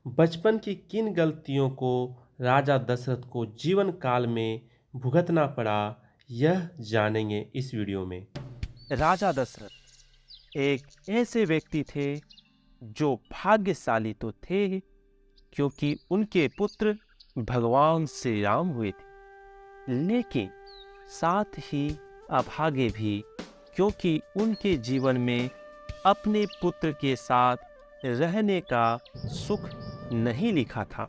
बचपन की किन गलतियों को राजा दशरथ को जीवन काल में भुगतना पड़ा, यह जानेंगे इस वीडियो में। राजा दशरथ एक ऐसे व्यक्ति थे जो भाग्यशाली तो थे ही, क्योंकि उनके पुत्र भगवान श्री राम हुए थे, लेकिन साथ ही अभागे भी, क्योंकि उनके जीवन में अपने पुत्र के साथ रहने का सुख नहीं लिखा था।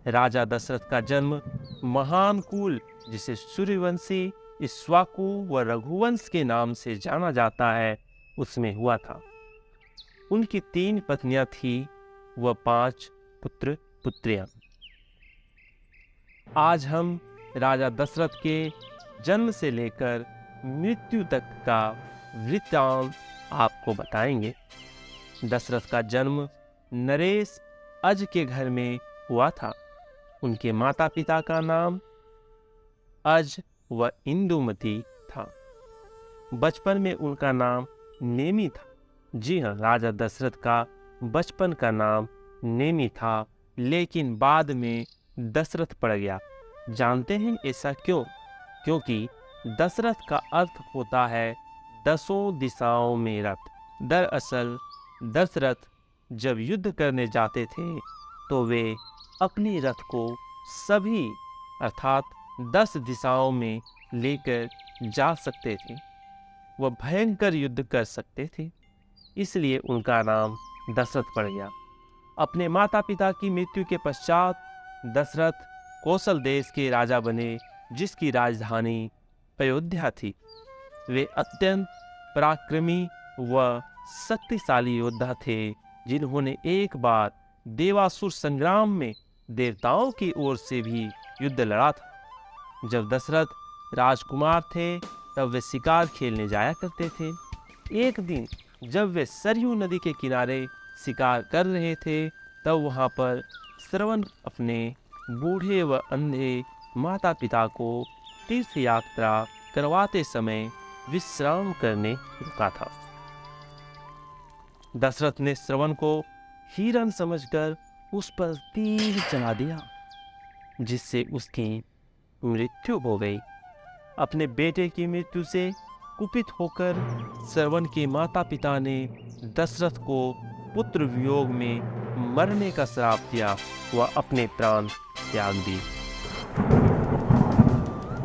राजा दशरथ का जन्म महान कुल, जिसे सूर्यवंशी, इक्ष्वाकु व रघुवंश के नाम से जाना जाता है, उसमें हुआ था। उनकी 3 पत्नियां थी व 5 पुत्र पुत्रियां। आज हम राजा दशरथ के जन्म से लेकर मृत्यु तक का वृत्तांत आपको बताएंगे। दशरथ का जन्म नरेश अज के घर में हुआ था। उनके माता पिता का नाम अज व इंदुमती था। बचपन में उनका नाम नेमि था। जी हाँ, राजा दशरथ का बचपन का नाम नेमि था, लेकिन बाद में दशरथ पड़ गया। जानते हैं ऐसा क्यों? क्योंकि दशरथ का अर्थ होता है 10 दिशाओं में रथ। दरअसल दशरथ जब युद्ध करने जाते थे तो वे अपने रथ को सभी अर्थात 10 दिशाओं में लेकर जा सकते थे। वह भयंकर युद्ध कर सकते थे, इसलिए उनका नाम दशरथ पड़ गया। अपने माता पिता की मृत्यु के पश्चात दशरथ कौशल देश के राजा बने, जिसकी राजधानी अयोध्या थी। वे अत्यंत पराक्रमी व शक्तिशाली योद्धा थे, जिन्होंने एक बार देवासुर संग्राम में देवताओं की ओर से भी युद्ध लड़ा था। जब दशरथ राजकुमार थे तब वे शिकार खेलने जाया करते थे। एक दिन जब वे सरयू नदी के किनारे शिकार कर रहे थे, तब वहां पर श्रवण अपने बूढ़े व अंधे माता पिता को तीर्थ यात्रा करवाते समय विश्राम करने रुका था। दशरथ ने श्रवण को हिरण समझकर उस पर तीर चला दिया, जिससे उसकी मृत्यु हो गई। अपने बेटे की मृत्यु से कुपित होकर श्रवण के माता पिता ने दशरथ को पुत्र वियोग में मरने का श्राप दिया व अपने प्राण त्याग दिए।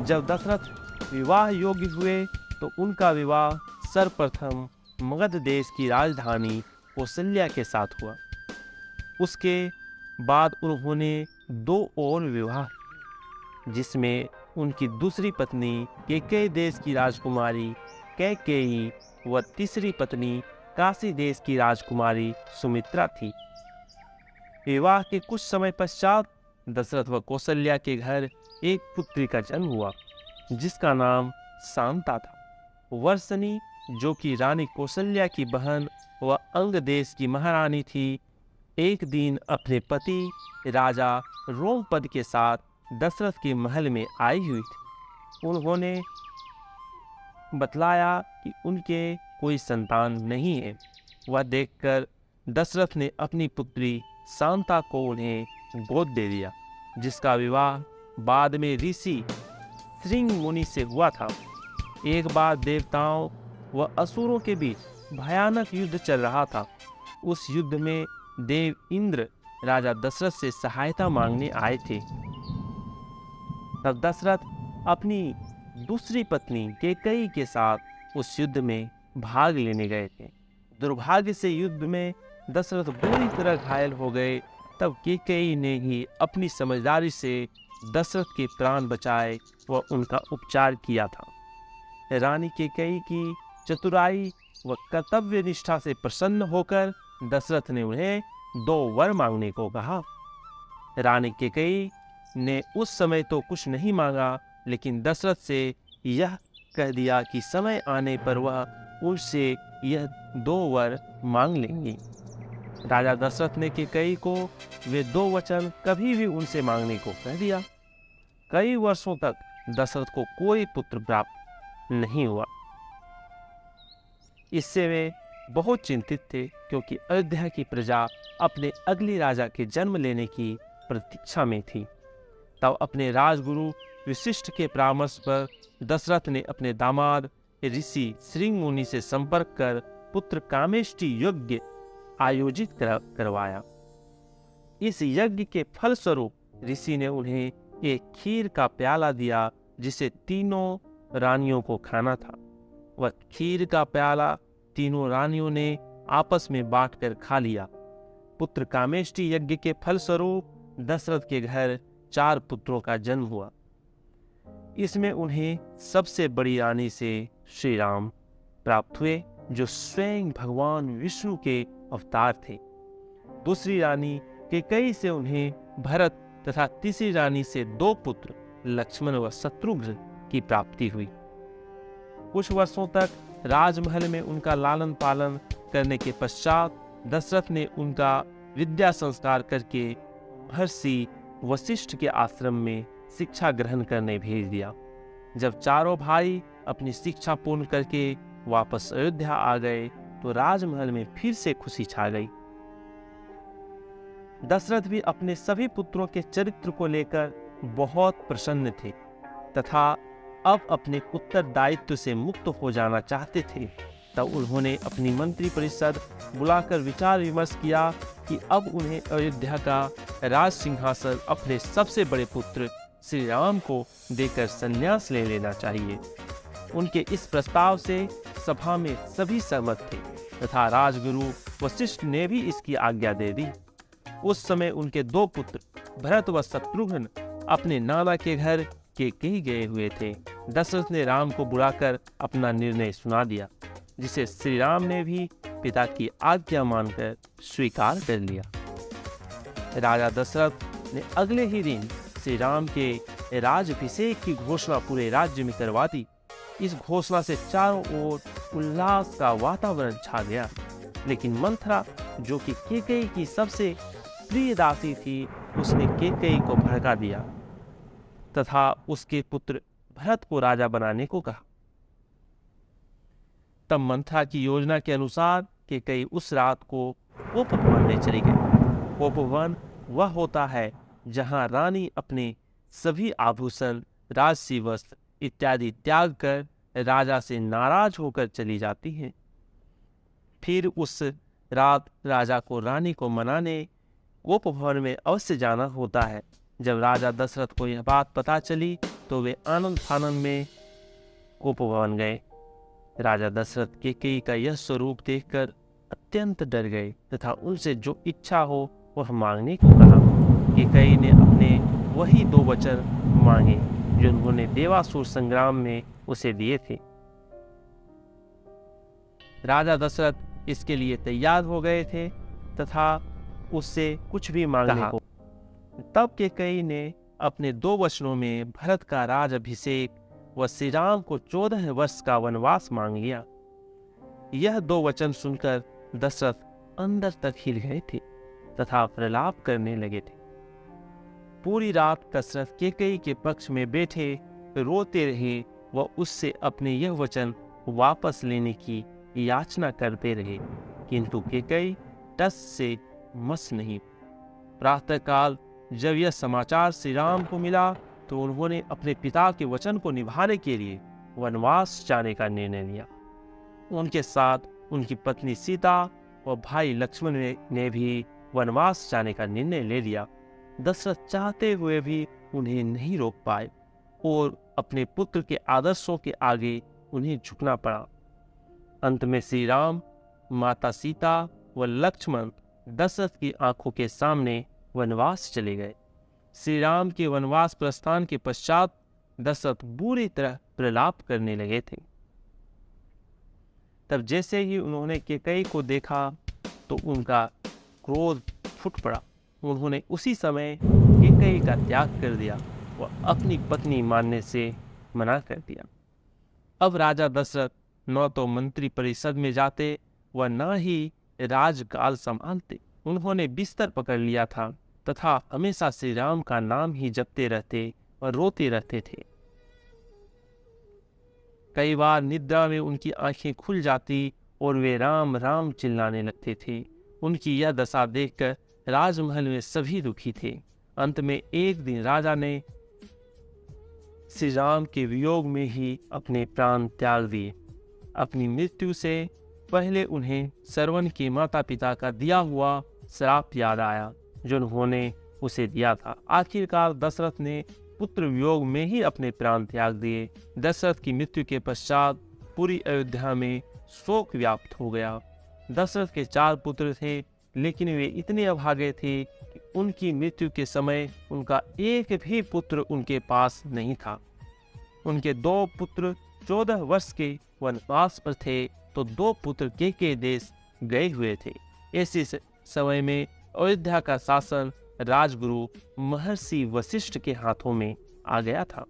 जब दशरथ विवाह योग्य हुए तो उनका विवाह सर्वप्रथम मगध देश की राजधानी कौशल्या के साथ हुआ। उसके बाद उन्होंने 2 और विवाह, जिसमें उनकी दूसरी पत्नी कैकेयी देश की राजकुमारी कैकेयी व तीसरी पत्नी काशी देश की राजकुमारी सुमित्रा थी। विवाह के कुछ समय पश्चात दशरथ व कौशल्या के घर एक पुत्री का जन्म हुआ, जिसका नाम शांता था। वर्षनी, जो कि रानी कौशल्या की बहन व अंग देश की महारानी थी, एक दिन अपने पति राजा रोमपद के साथ दशरथ के महल में आई हुई थी। उन्होंने बतलाया कि उनके कोई संतान नहीं है। वह देखकर दशरथ ने अपनी पुत्री शांता को उन्हें गोद दे दिया, जिसका विवाह बाद में ऋषि श्रृंग मुनि से हुआ था। एक बार देवताओं व असुरों के बीच भयानक युद्ध चल रहा था। उस युद्ध में देव इंद्र राजा दशरथ से सहायता मांगने आए थे। तब दशरथ अपनी दूसरी पत्नी कैकेयी के साथ उस युद्ध में भाग लेने गए थे। दुर्भाग्य से युद्ध में दशरथ बुरी तरह घायल हो गए। तब कैकेयी ने ही अपनी समझदारी से दशरथ के प्राण बचाए व उनका उपचार किया था। रानी कैकेयी की चतुराई व कर्तव्य निष्ठा से प्रसन्न होकर दशरथ ने उन्हें 2 वर मांगने को कहा। रानी कैकेयी ने उस समय तो कुछ नहीं मांगा, लेकिन दशरथ से यह कह दिया कि समय आने पर वह उनसे यह 2 वर मांग लेंगी। राजा दशरथ ने कैकेयी को वे 2 वचन कभी भी उनसे मांगने को कह दिया। कई वर्षों तक दशरथ को कोई पुत्र प्राप्त नहीं हुआ। इससे वे बहुत चिंतित थे, क्योंकि अयोध्या की प्रजा अपने अगले राजा के जन्म लेने की प्रतीक्षा में थी। तब अपने राजगुरु वशिष्ठ के परामर्श पर दशरथ ने अपने दामाद ऋषि श्रृंग मुनि से संपर्क कर पुत्र कामेष्टि यज्ञ आयोजित करवाया। इस यज्ञ के फलस्वरूप ऋषि ने उन्हें एक खीर का प्याला दिया, जिसे तीनों रानियों को खाना था। वह खीर का प्याला तीनों रानियों ने आपस में बांटकर खा लिया। पुत्र कामेष्टि यज्ञ के फलस्वरूप दशरथ के घर 4 पुत्रों का जन्म हुआ। इसमें उन्हें सबसे बड़ी रानी से श्री राम प्राप्त हुए, जो स्वयं भगवान विष्णु के अवतार थे। दूसरी रानी कैकेयी से उन्हें भरत तथा तीसरी रानी से 2 पुत्र लक्ष्मण व शत्रुघ्न की प्राप्ति हुई। कुछ वर्षों तक राजमहल में उनका लालन पालन करने के पश्चात दशरथ ने उनका विद्या संस्कार करके महर्षि वशिष्ठ के आश्रम में शिक्षा ग्रहण करने भेज दिया। जब चारों भाई अपनी शिक्षा पूर्ण करके वापस अयोध्या आ गए तो राजमहल में फिर से खुशी छा गई। दशरथ भी अपने सभी पुत्रों के चरित्र को लेकर बहुत प्रसन्न थे तथा अब अपने उत्तरदायित्व से मुक्त हो जाना चाहते थे। तब उन्होंने अपनी मंत्री परिषद बुलाकर विचार विमर्श किया कि अब उन्हें अयोध्या का राज सिंहासन अपने सबसे बड़े पुत्र श्री राम को देकर संन्यास ले लेना चाहिए। उनके इस प्रस्ताव से सभा में सभी सहमत थे तथा राजगुरु वशिष्ठ ने भी इसकी आज्ञा दे दी। उस समय उनके 2 पुत्र भरत व शत्रुघ्न अपने नाना के घर कैकेयी गए हुए थे। दशरथ ने राम को बुलाकर अपना निर्णय सुना दिया, जिसे श्री राम ने भी पिता की आज्ञा मानकर स्वीकार कर लिया। राजा दशरथ ने अगले ही दिन श्री राम के राजाभिषेक की घोषणा पूरे राज्य में करवा दी। इस घोषणा से चारों ओर उल्लास का वातावरण छा गया, लेकिन मंथरा, जो कि कैकेयी की सबसे प्रिय दासी थी, उसने कैकेयी को भड़का दिया तथा उसके पुत्र भरत को राजा बनाने को कहा। तब मंथरा की योजना के अनुसार कैकेयी उस रात को उपवन में चली गई। उपवन वह होता है जहां रानी अपने सभी आभूषण, राजसी वस्त्र इत्यादि त्याग कर राजा से नाराज होकर चली जाती हैं। फिर उस रात राजा को रानी को मनाने उपवन में अवश्य जाना होता है। जब राजा दशरथ को यह बात पता चली तो वे आनंद फानंद में उपवन गए। राजा दशरथ कैकेयी का यह स्वरूप देखकर अत्यंत डर गए तथा उनसे जो इच्छा हो वह मांगने को कहा। कैकेयी ने अपने वही 2 वचन मांगे जो उन्होंने देवासुर संग्राम में उसे दिए थे। राजा दशरथ इसके लिए तैयार हो गए थे तथा उससे कुछ भी मांगने को। तब कैकेयी ने अपने 2 वचनों में भरत का राज अभिषेक व श्री राम को 14 वर्ष का वनवास मांग लिया। यह 2 वचन सुनकर दशरथ अंदर तक हिल गए थे तथा प्रलाप करने लगे थे। पूरी रात दशरथ कैकेयी के पक्ष में बैठे रोते रहे व उससे अपने यह वचन वापस लेने की याचना करते रहे, किंतु कैकेयी टस से मस नहीं। प्रातःकाल जब यह समाचार श्री राम को मिला तो उन्होंने अपने पिता के वचन को निभाने के लिए वनवास जाने का निर्णय लिया। उनके साथ उनकी पत्नी सीता और भाई लक्ष्मण ने भी वनवास जाने का निर्णय ले लिया। दशरथ चाहते हुए भी उन्हें नहीं रोक पाए और अपने पुत्र के आदर्शों के आगे उन्हें झुकना पड़ा। अंत में श्री राम, माता सीता व लक्ष्मण दशरथ की आंखों के सामने वनवास चले गए। श्री राम के वनवास प्रस्थान के पश्चात दशरथ बुरी तरह प्रलाप करने लगे थे। तब जैसे ही उन्होंने कैकेयी को देखा तो उनका क्रोध फूट पड़ा। उन्होंने उसी समय कैकेयी का त्याग कर दिया व अपनी पत्नी मानने से मना कर दिया। अब राजा दशरथ न तो मंत्री परिषद में जाते व न ही राजकाल संभालते। उन्होंने बिस्तर पकड़ लिया था तथा हमेशा श्री राम का नाम ही जपते रहते और रोते रहते थे। कई बार निद्रा में उनकी आंखें खुल जाती और वे राम राम चिल्लाने लगते थे। उनकी यह दशा देखकर राजमहल में सभी दुखी थे। अंत में एक दिन राजा ने श्री राम के वियोग में ही अपने प्राण त्याग दिए। अपनी मृत्यु से पहले उन्हें श्रवण के माता पिता का दिया हुआ श्राप याद आया जो उन्होंने उसे दिया था। आखिरकार दशरथ ने पुत्र वियोग में ही अपने प्राण त्याग दिए। दशरथ की मृत्यु के पश्चात पूरी अयोध्या में शोक व्याप्त हो गया। दशरथ के 4 पुत्र थे, लेकिन वे इतने अभागे थे कि उनकी मृत्यु के समय उनका एक भी पुत्र उनके पास नहीं था। उनके 2 पुत्र 14 वर्ष के वनवास पर थे, तो 2 पुत्र के देश गए हुए थे। ऐसे समय में अयोध्या का शासन राजगुरु महर्षि वशिष्ठ के हाथों में आ गया था।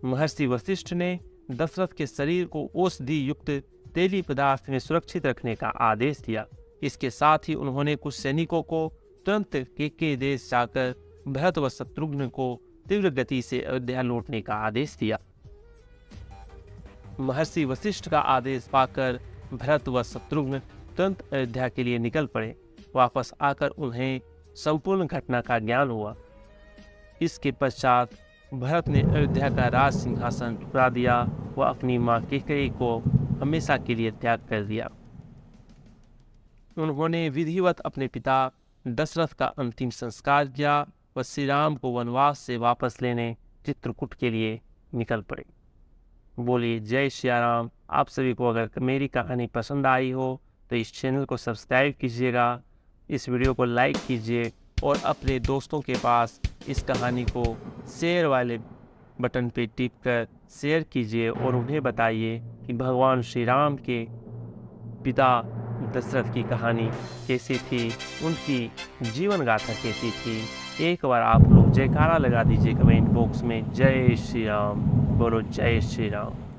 महर्षि वशिष्ठ ने दशरथ के शरीर को औषधि युक्त तेली पदार्थ में सुरक्षित रखने का आदेश दिया। इसके साथ ही उन्होंने कुछ सैनिकों को तुरंत के देश जाकर भरत व शत्रुघ्न को तीव्र गति से अयोध्या लौटने का आदेश दिया। महर्षि वशिष्ठ का आदेश पाकर भरत व शत्रुघ्न तुरंत अयोध्या के लिए निकल पड़े। वापस आकर उन्हें संपूर्ण घटना का ज्ञान हुआ। इसके पश्चात भरत ने अयोध्या का राज सिंहासन ठुकरा दिया व अपनी मां कैकेयी को हमेशा के लिए त्याग कर दिया। उन्होंने विधिवत अपने पिता दशरथ का अंतिम संस्कार किया व श्री राम को वनवास से वापस लेने चित्रकूट के लिए निकल पड़े। बोलिए जय श्री राम। आप सभी को अगर मेरी कहानी पसंद आई हो तो इस चैनल को सब्सक्राइब कीजिएगा, इस वीडियो को लाइक कीजिए और अपने दोस्तों के पास इस कहानी को शेयर वाले बटन पे टिप कर शेयर कीजिए और उन्हें बताइए कि भगवान श्री राम के पिता दशरथ की कहानी कैसी थी, उनकी जीवन गाथा कैसी थी। एक बार आप लोग जयकारा लगा दीजिए कमेंट बॉक्स में, जय श्री राम। बोलो जय श्री राम।